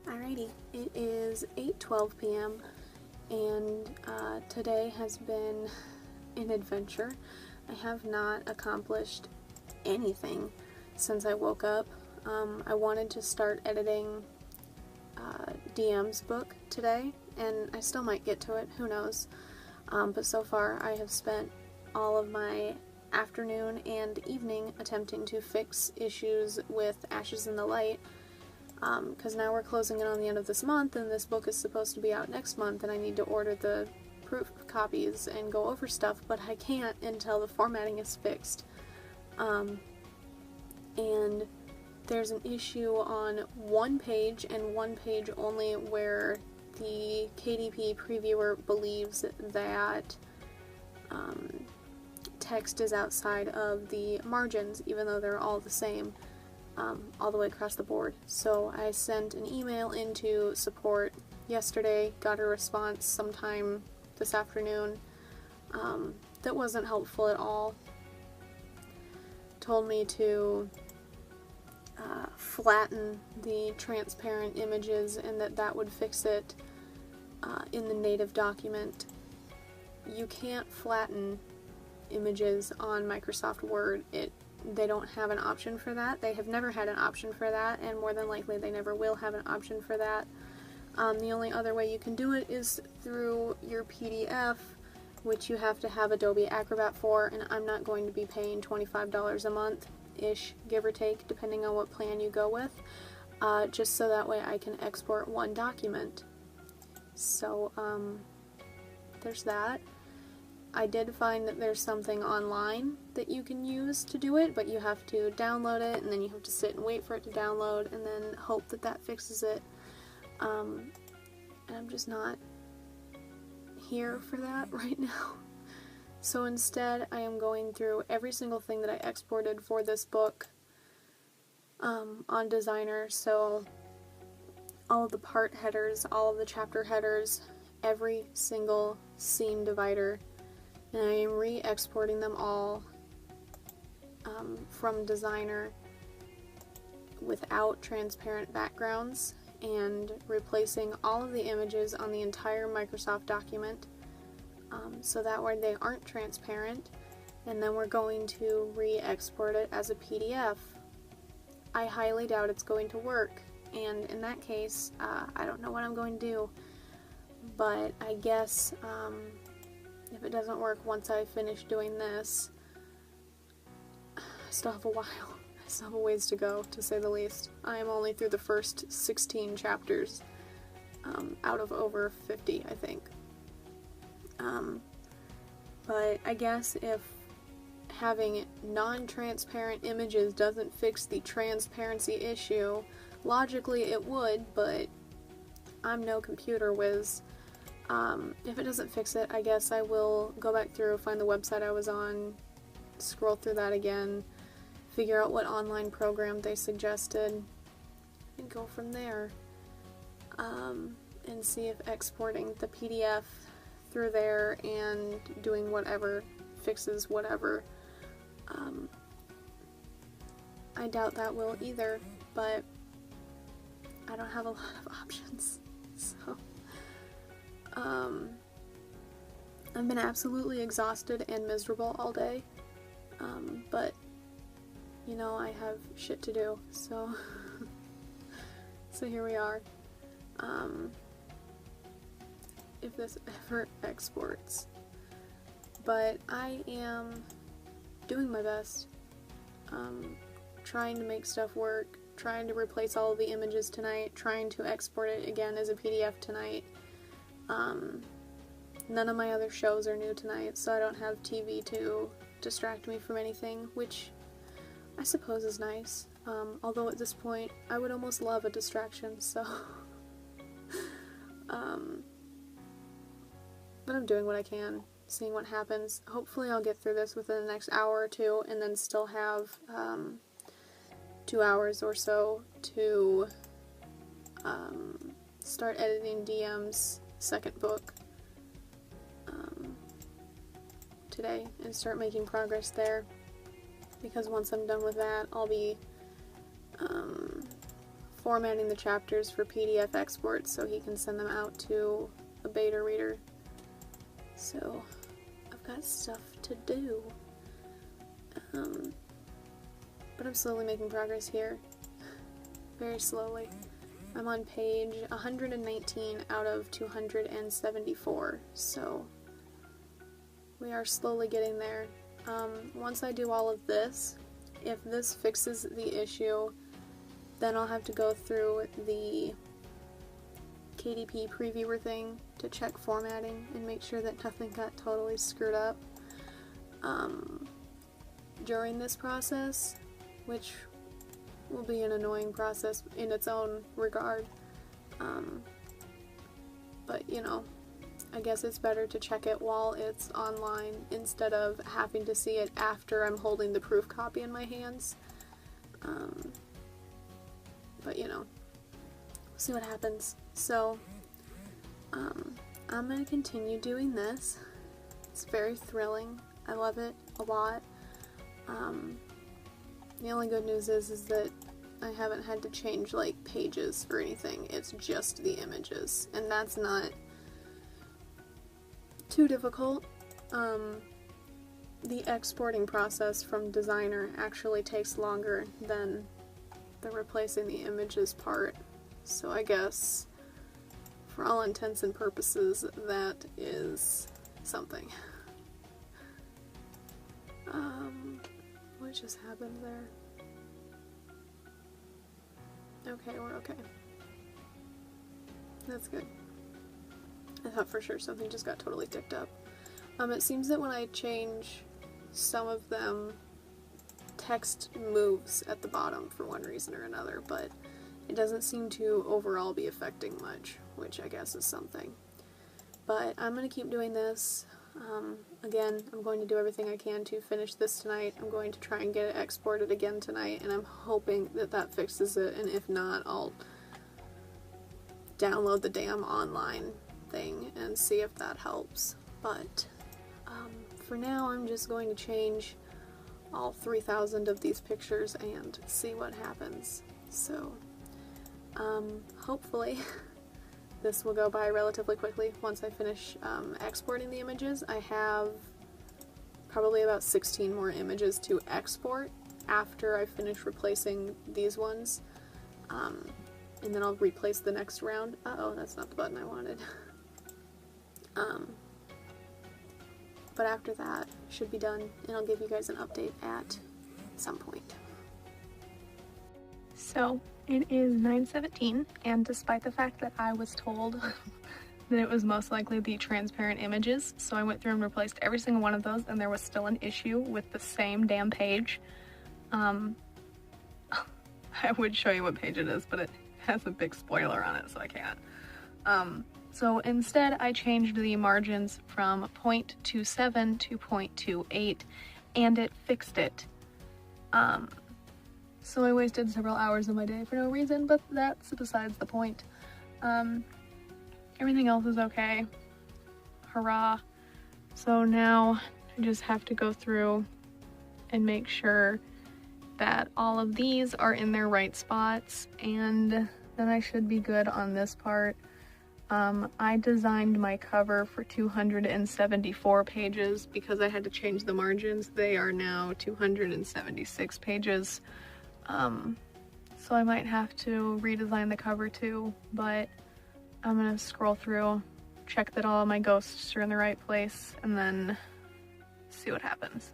Alrighty, it is 8:12 p.m. and today has been an adventure. I have not accomplished anything since I woke up. I wanted to start editing DM's book today, and I still might get to it, who knows. But so far I have spent all of my afternoon and evening attempting to fix issues with Ashes in the Light, because now we're closing in on the end of this month and this book is supposed to be out next month, and I need to order the proof copies and go over stuff, but I can't until the formatting is fixed. And there's an issue on one page and one page only where the KDP previewer believes that text is outside of the margins, even though they're all the same. All the way across the board. So I sent an email into support yesterday, got a response sometime this afternoon that wasn't helpful at all. Told me to flatten the transparent images and that would fix it in the native document. You can't flatten images on Microsoft Word. They don't have an option for that. They have never had an option for that, and more than likely they never will have an option for that. The only other way you can do it is through your PDF, which you have to have Adobe Acrobat for, and I'm not going to be paying $25 a month-ish, give or take, depending on what plan you go with, just so that way I can export one document. So, there's that. I did find that there's something online that you can use to do it, but you have to download it, and then you have to sit and wait for it to download, and then hope that that fixes it. And I'm just not here for that right now. So instead, I am going through every single thing that I exported for this book on Designer, so all of the part headers, all of the chapter headers, every single scene divider, and I am re-exporting them all from Designer without transparent backgrounds, and replacing all of the images on the entire Microsoft document so that way they aren't transparent, and then we're going to re-export it as a PDF. I highly doubt it's going to work, and in that case I don't know what I'm going to do, but I guess if it doesn't work once I finish doing this, I still have a while. I still have a ways to go, to say the least. I am only through the first 16 chapters, out of over 50, I think. But I guess if having non-transparent images doesn't fix the transparency issue, logically it would, but I'm no computer whiz. If it doesn't fix it, I guess I will go back through, find the website I was on, scroll through that again, figure out what online program they suggested, and go from there. And see if exporting the PDF through there and doing whatever fixes whatever. I doubt that will either, but I don't have a lot of options, so... I've been absolutely exhausted and miserable all day, but, you know, I have shit to do, so, so here we are. If this ever exports. But I am doing my best, trying to make stuff work, trying to replace all of the images tonight, trying to export it again as a PDF tonight. None of my other shows are new tonight, so I don't have TV to distract me from anything, which I suppose is nice. Although at this point, I would almost love a distraction, so... but I'm doing what I can, seeing what happens. Hopefully I'll get through this within the next hour or two, and then still have 2 hours or so to start editing DM's second book today and start making progress there, because once I'm done with that I'll be formatting the chapters for PDF exports so he can send them out to a beta reader. So I've got stuff to do. But I'm slowly making progress here. Very slowly. I'm on page 119 out of 274, so we are slowly getting there. Once I do all of this, if this fixes the issue, then I'll have to go through the KDP previewer thing to check formatting and make sure that nothing got totally screwed up during this process, which will be an annoying process in its own regard. But you know, I guess it's better to check it while it's online instead of having to see it after I'm holding the proof copy in my hands. But you know, we'll see what happens. So I'm going to continue doing this. It's very thrilling. I love it a lot. The only good news is that I haven't had to change like pages or anything. It's just the images, and that's not too difficult. The exporting process from Designer actually takes longer than the replacing the images part, so I guess for all intents and purposes that is something. What just happened there? Okay, we're okay. That's good. I thought for sure something just got totally ticked up. It seems that when I change some of them, text moves at the bottom for one reason or another, but it doesn't seem to overall be affecting much, which I guess is something. But I'm going to keep doing this. Again, I'm going to do everything I can to finish this tonight. I'm going to try and get it exported again tonight, and I'm hoping that that fixes it, and if not, I'll download the damn online thing and see if that helps. But for now, I'm just going to change all 3,000 of these pictures and see what happens. So hopefully this will go by relatively quickly once I finish exporting the images. I have probably about 16 more images to export after I finish replacing these ones, and then I'll replace the next round. Uh-oh, that's not the button I wanted. But after that, should be done, and I'll give you guys an update at some point. So, it is 9:17, and despite the fact that I was told that it was most likely the transparent images, so I went through and replaced every single one of those, and there was still an issue with the same damn page. I would show you what page it is, but it has a big spoiler on it, so I can't. So instead, I changed the margins from 0.27 to 0.28, and it fixed it. So I wasted several hours of my day for no reason, but that's besides the point. Everything else is okay. Hurrah. So now I just have to go through and make sure that all of these are in their right spots, and then I should be good on this part. I designed my cover for 274 pages because I had to change the margins. They are now 276 pages. So I might have to redesign the cover too, but I'm gonna scroll through, check that all of my ghosts are in the right place, and then see what happens.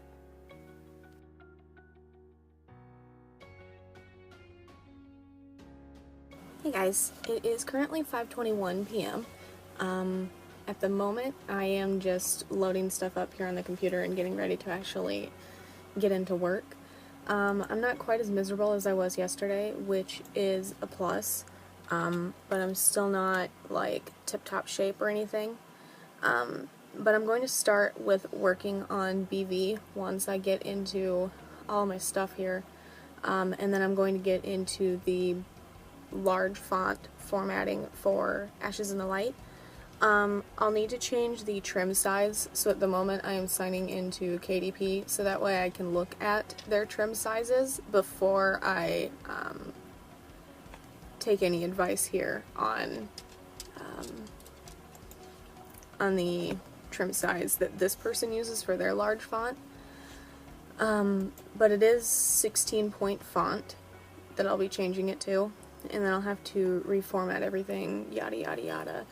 Hey guys, it is currently 5:21 p.m. At the moment, I am just loading stuff up here on the computer and getting ready to actually get into work. I'm not quite as miserable as I was yesterday, which is a plus, but I'm still not like tip-top shape or anything. But I'm going to start with working on BV once I get into all my stuff here, and then I'm going to get into the large font formatting for Ashes in the Light. I'll need to change the trim size, so at the moment I am signing into KDP, so that way I can look at their trim sizes before I take any advice here on the trim size that this person uses for their large font. But it is 16-point font that I'll be changing it to, and then I'll have to reformat everything, yada yada yada.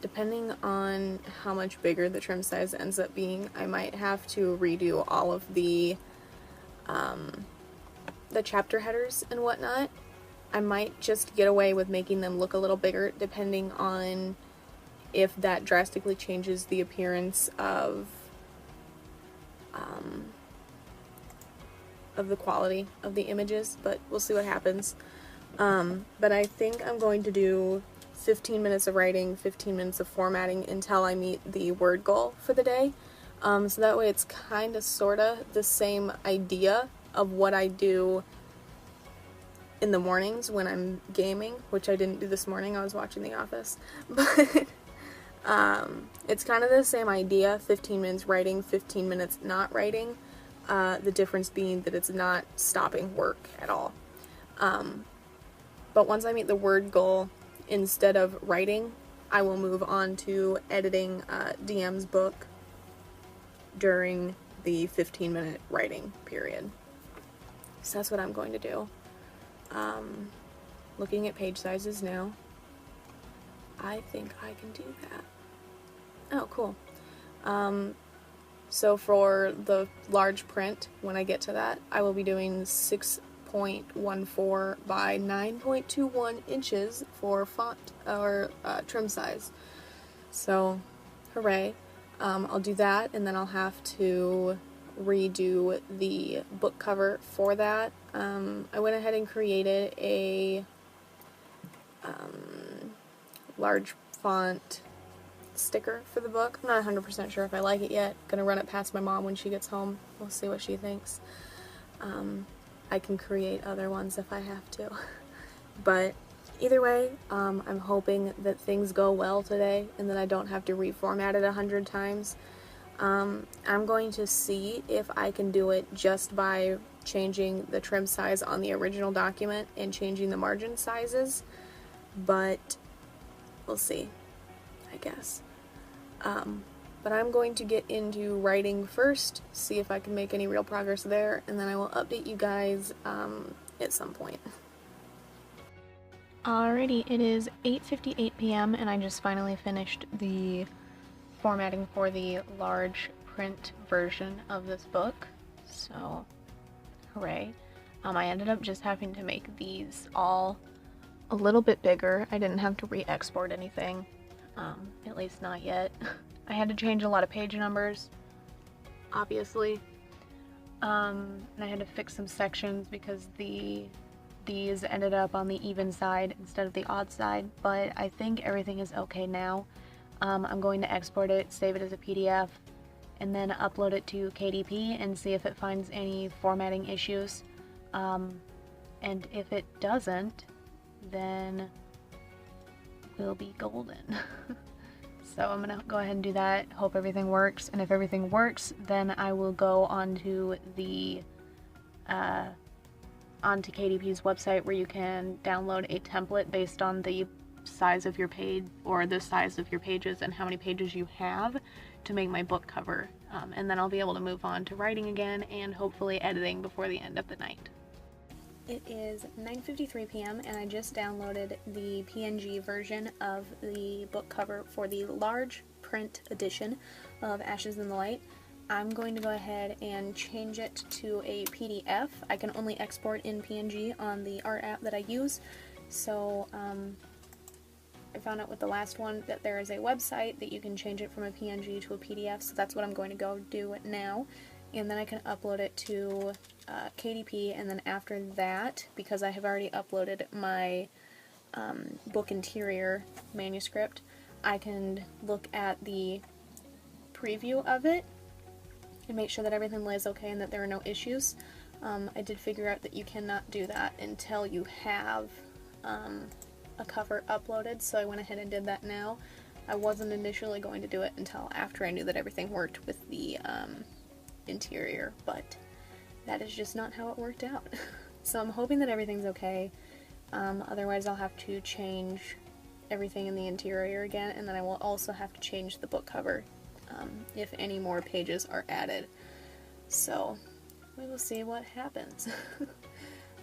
Depending on how much bigger the trim size ends up being, I might have to redo all of the chapter headers and whatnot. I might just get away with making them look a little bigger, depending on if that drastically changes the appearance of the quality of the images, but we'll see what happens. But I think I'm going to do 15 minutes of writing, 15 minutes of formatting until I meet the word goal for the day. So that way it's kind of sorta the same idea of what I do in the mornings when I'm gaming, which I didn't do this morning. I was watching The Office. But it's kind of the same idea, 15 minutes writing, 15 minutes not writing. The difference being that it's not stopping work at all. But once I meet the word goal, instead of writing, I will move on to editing DM's book during the 15-minute writing period. So that's what I'm going to do. Looking at page sizes now. I think I can do that. Oh, cool. So for the large print, when I get to that, I will be doing 6.14 by 9.21 inches for font or trim size. So, hooray. I'll do that, and then I'll have to redo the book cover for that. I went ahead and created a large font sticker for the book. I'm not 100% sure if I like it yet. Gonna run it past my mom when she gets home. We'll see what she thinks. I can create other ones if I have to. But either way, I'm hoping that things go well today and that I don't have to reformat it 100 times. I'm going to see if I can do it just by changing the trim size on the original document and changing the margin sizes, but we'll see, I guess. But I'm going to get into writing first, see if I can make any real progress there, and then I will update you guys at some point. Alrighty, it is 8:58 p.m. and I just finally finished the formatting for the large print version of this book, so hooray. I ended up just having to make these all a little bit bigger. I didn't have to re-export anything, at least not yet. I had to change a lot of page numbers, obviously, and I had to fix some sections because these ended up on the even side instead of the odd side, but I think everything is okay now. I'm going to export it, save it as a PDF, and then upload it to KDP and see if it finds any formatting issues. And if it doesn't, then we'll be golden. So I'm gonna go ahead and do that, hope everything works, and if everything works, then I will go onto the onto KDP's website where you can download a template based on the size of your page, or the size of your pages and how many pages you have, to make my book cover. And then I'll be able to move on to writing again and hopefully editing before the end of the night. It is 9:53 p.m. and I just downloaded the PNG version of the book cover for the large print edition of Ashes in the Light. I'm going to go ahead and change it to a PDF. I can only export in PNG on the art app that I use, so I found out with the last one that there is a website that you can change it from a PNG to a PDF, so that's what I'm going to go do now. And then I can upload it to KDP, and then after that, because I have already uploaded my book interior manuscript, I can look at the preview of it and make sure that everything lays okay and that there are no issues. I did figure out that you cannot do that until you have a cover uploaded, so I went ahead and did that now. I wasn't initially going to do it until after I knew that everything worked with the interior, but that is just not how it worked out. So I'm hoping that everything's okay. Otherwise I'll have to change everything in the interior again, and then I will also have to change the book cover if any more pages are added. So we will see what happens.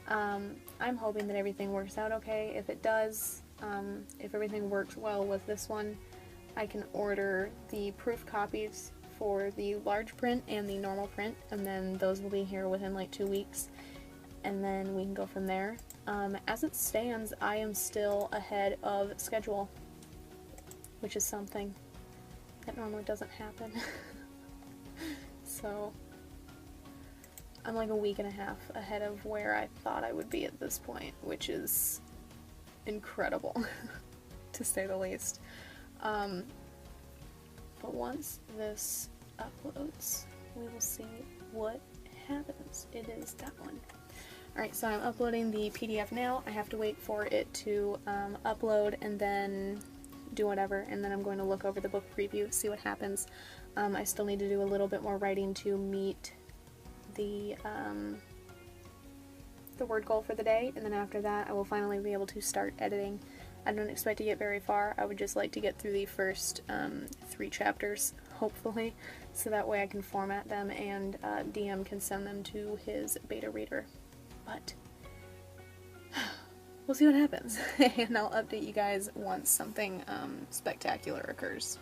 I'm hoping that everything works out okay. If it does, if everything works well with this one, I can order the proof copies for the large print and the normal print, and then those will be here within like 2 weeks, and then we can go from there. As it stands, I am still ahead of schedule, which is something that normally doesn't happen. So I'm like a week and a half ahead of where I thought I would be at this point, which is incredible, to say the least. But once this uploads, we will see what happens. It is that one. Alright, so I'm uploading the PDF now. I have to wait for it to upload and then do whatever, and then I'm going to look over the book preview, see what happens. I still need to do a little bit more writing to meet the word goal for the day, and then after that I will finally be able to start editing. I don't expect to get very far. I would just like to get through the first 3 chapters, hopefully, so that way I can format them and DM can send them to his beta reader. But we'll see what happens, and I'll update you guys once something spectacular occurs.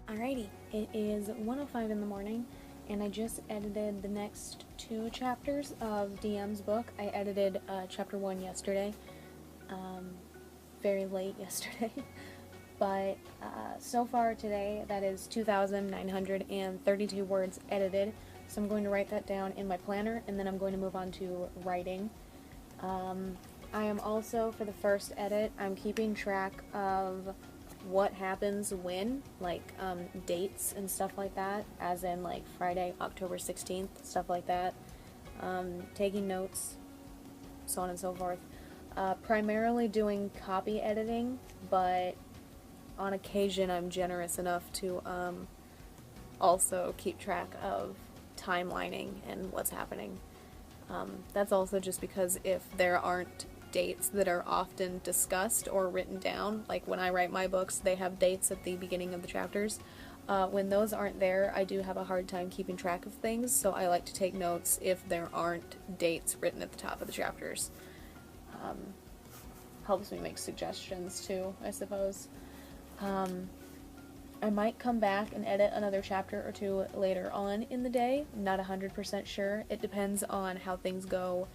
Alrighty, it is 1:05 in the morning, and I just edited the next 2 chapters of DM's book. I edited chapter 1 yesterday, very late yesterday, but so far today that is 2,932 words edited, so I'm going to write that down in my planner, and then I'm going to move on to writing. I am also, for the first edit, I'm keeping track of what happens when, like dates and stuff like that, as in like Friday, October 16th, stuff like that, taking notes, so on and so forth. Primarily doing copy editing, but on occasion I'm generous enough to also keep track of timelining and what's happening. That's also just because if there aren't dates that are often discussed or written down, like when I write my books, they have dates at the beginning of the chapters. When those aren't there, I do have a hard time keeping track of things, so I like to take notes if there aren't dates written at the top of the chapters. Helps me make suggestions too, I suppose. I might come back and edit another chapter or 2 later on in the day. I'm not 100% sure. It depends on how things go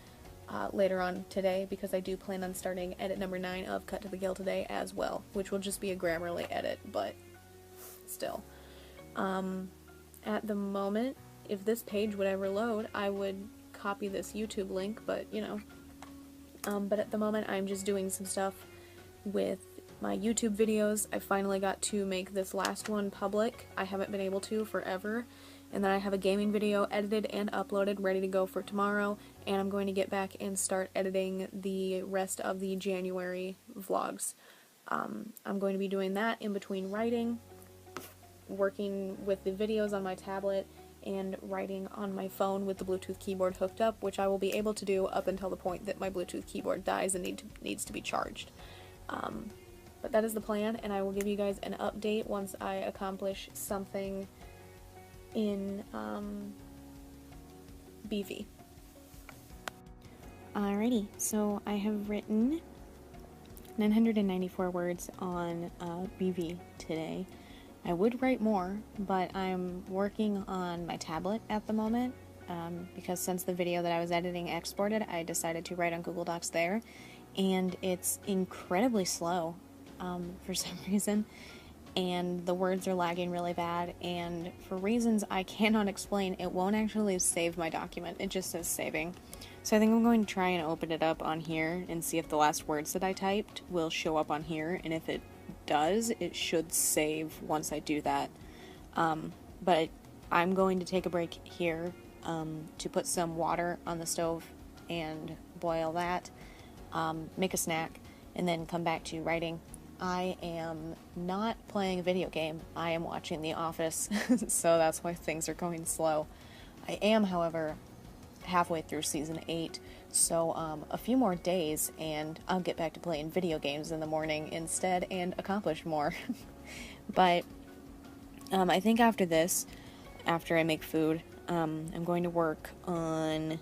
later on today, because I do plan on starting edit number 9 of Cut to the Kill today as well, which will just be a Grammarly edit, but still. At the moment, if this page would ever load, I would copy this YouTube link, but you know. But at the moment I'm just doing some stuff with my YouTube videos. I finally got to make this last one public. I haven't been able to forever. And then I have a gaming video edited and uploaded, ready to go for tomorrow, and I'm going to get back and start editing the rest of the January vlogs. I'm going to be doing that in between writing, working with the videos on my tablet, and writing on my phone with the Bluetooth keyboard hooked up, which I will be able to do up until the point that my Bluetooth keyboard dies and needs to be charged. But that is the plan, and I will give you guys an update once I accomplish something in BV. Alrighty, so I have written 994 words on BV today, I would write more, but I'm working on my tablet at the moment, because since the video that I was editing exported, I decided to write on Google Docs there, and it's incredibly slow for some reason, and the words are lagging really bad, and for reasons I cannot explain, it won't actually save my document. It just says saving. So I think I'm going to try and open it up on here and see if the last words that I typed will show up on here, and if it does, it should save once I do that. But I'm going to take a break here to put some water on the stove and boil that, make a snack, and then come back to writing. I am not playing a video game. I am watching The Office, so that's why things are going slow. I am, however, halfway through season 8, so a few more days and I'll get back to playing video games in the morning instead and accomplish more. But I think after this, after I make food, I'm going to work on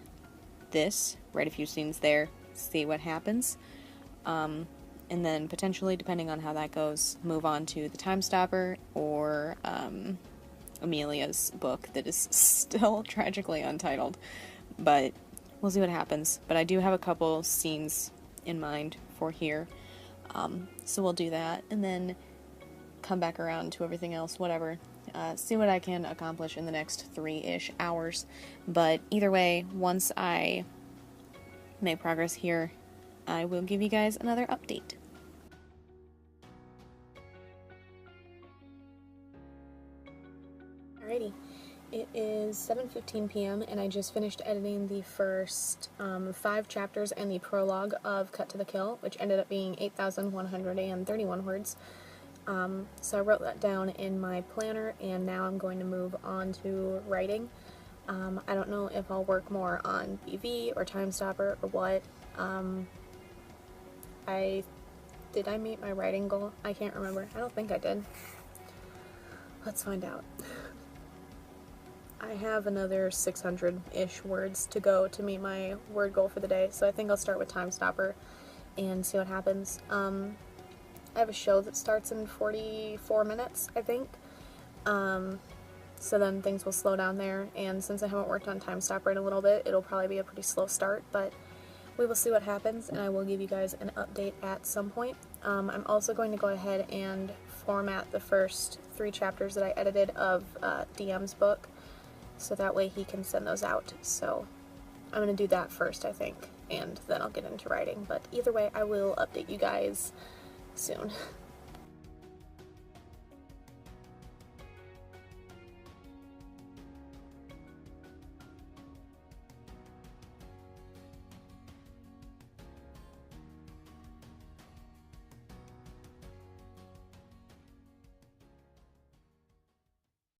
this, write a few scenes there, see what happens, and then potentially, depending on how that goes, move on to the Time Stopper or Amelia's book that is still tragically untitled. But we'll see what happens. But I do have a couple scenes in mind for here. So we'll do that, and then come back around to everything else, whatever. See what I can accomplish in the next 3-ish hours. But either way, once I make progress here, I will give you guys another update. Alrighty. It is 7:15 p.m. and I just finished editing the first 5 chapters and the prologue of Cut to the Kill, which ended up being 8,131 words. So I wrote that down in my planner, and now I'm going to move on to writing. I don't know if I'll work more on BV or Time Stopper or what. Did I meet my writing goal? I can't remember. I don't think I did. Let's find out. I have another 600-ish words to go to meet my word goal for the day, so I think I'll start with Time Stopper and see what happens. I have a show that starts in 44 minutes, I think, so then things will slow down there, and since I haven't worked on Time Stopper in a little bit, it'll probably be a pretty slow start, but we will see what happens, and I will give you guys an update at some point. I'm also going to go ahead and format the first 3 chapters that I edited of DM's book, so that way he can send those out. So I'm going to do that first, I think, and then I'll get into writing. But either way, I will update you guys soon.